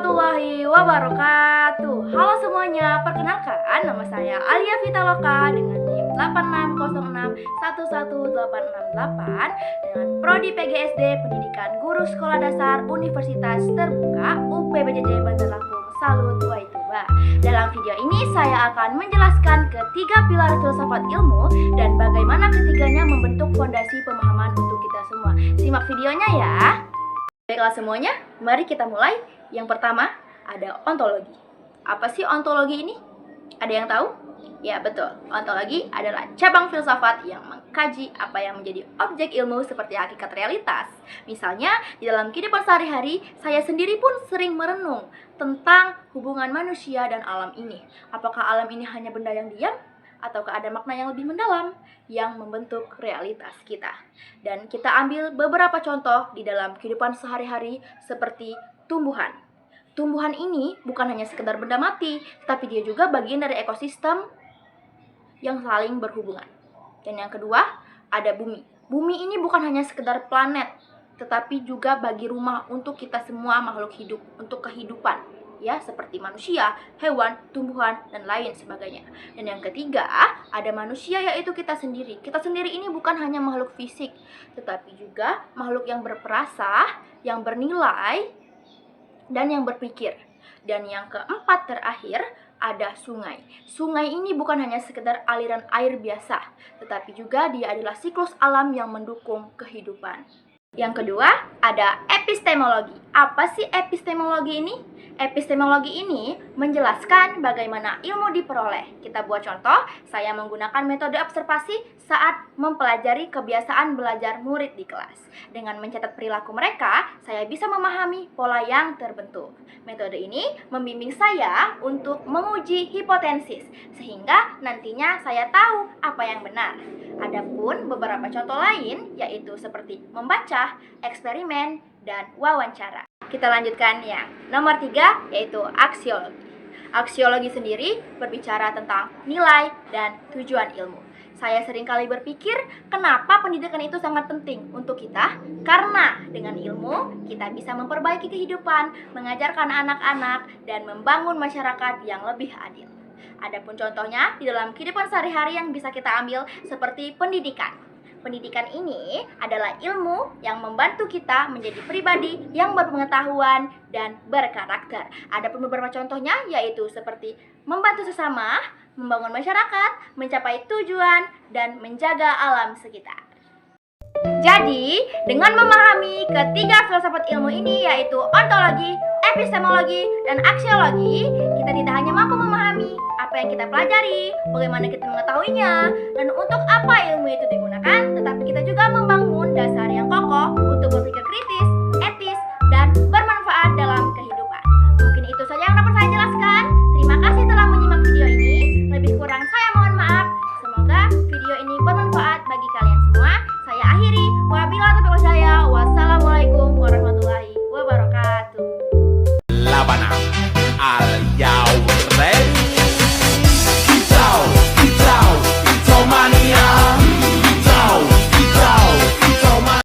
warahmatullahi wabarakatuh. Halo semuanya, perkenalkan nama saya Alia Vitaloka dengan NIM 86061188 dengan Prodi PGSD Pendidikan Guru Sekolah Dasar Universitas Terbuka UPBJJ Bandar Lampung Salut Waituba. Dalam video ini saya akan menjelaskan ketiga pilar filsafat ilmu dan bagaimana ketiganya membentuk fondasi pemahaman untuk kita semua. Simak videonya ya. Baiklah semuanya, mari kita mulai. Yang pertama, ada ontologi. Apa sih ontologi ini? Ada yang tahu? Ya betul, ontologi adalah cabang filsafat yang mengkaji apa yang menjadi objek ilmu seperti hakikat realitas. Misalnya, di dalam kehidupan sehari-hari, saya sendiri pun sering merenung tentang hubungan manusia dan alam ini. Apakah alam ini hanya benda yang diam? Ataukah ada makna yang lebih mendalam yang membentuk realitas kita? Dan kita ambil beberapa contoh di dalam kehidupan sehari-hari seperti tumbuhan. Tumbuhan ini bukan hanya sekedar benda mati, tapi dia juga bagian dari ekosistem yang saling berhubungan. Dan yang kedua, ada bumi. Bumi ini bukan hanya sekedar planet, tetapi juga bagi rumah untuk kita semua makhluk hidup, untuk kehidupan. Ya, seperti manusia, hewan, tumbuhan, dan lain sebagainya. Dan yang ketiga, ada manusia yaitu kita sendiri. Kita sendiri ini bukan hanya makhluk fisik, tetapi juga makhluk yang berperasa, yang bernilai, dan yang berpikir. Dan yang keempat terakhir, ada sungai. Sungai ini bukan hanya sekedar aliran air biasa, tetapi juga dia adalah siklus alam yang mendukung kehidupan. Yang kedua, ada epistemologi. Apa sih epistemologi ini? Epistemologi ini menjelaskan bagaimana ilmu diperoleh. Kita buat contoh, saya menggunakan metode observasi saat mempelajari kebiasaan belajar murid di kelas. Dengan mencatat perilaku mereka, saya bisa memahami pola yang terbentuk. Metode ini membimbing saya untuk menguji hipotesis, sehingga nantinya saya tahu apa yang benar. Adapun beberapa contoh lain, yaitu seperti membaca, eksperimen, dan wawancara. Kita lanjutkan yang nomor 3, yaitu aksiologi. Aksiologi sendiri berbicara tentang nilai dan tujuan ilmu. Saya seringkali berpikir, kenapa pendidikan itu sangat penting untuk kita? Karena dengan ilmu, kita bisa memperbaiki kehidupan, mengajarkan anak-anak, dan membangun masyarakat yang lebih adil. Adapun contohnya di dalam kehidupan sehari-hari yang bisa kita ambil seperti pendidikan. Pendidikan ini adalah ilmu yang membantu kita menjadi pribadi yang berpengetahuan dan berkarakter. Adapun beberapa contohnya yaitu seperti membantu sesama, membangun masyarakat, mencapai tujuan, dan menjaga alam sekitar. Jadi, dengan memahami ketiga filsafat ilmu ini yaitu ontologi, epistemologi, dan aksiologi, kita tidak hanya mampu memahami apa yang kita pelajari, bagaimana kita mengetahuinya, dan untuk apa ilmu itu digunakan, tetapi kita juga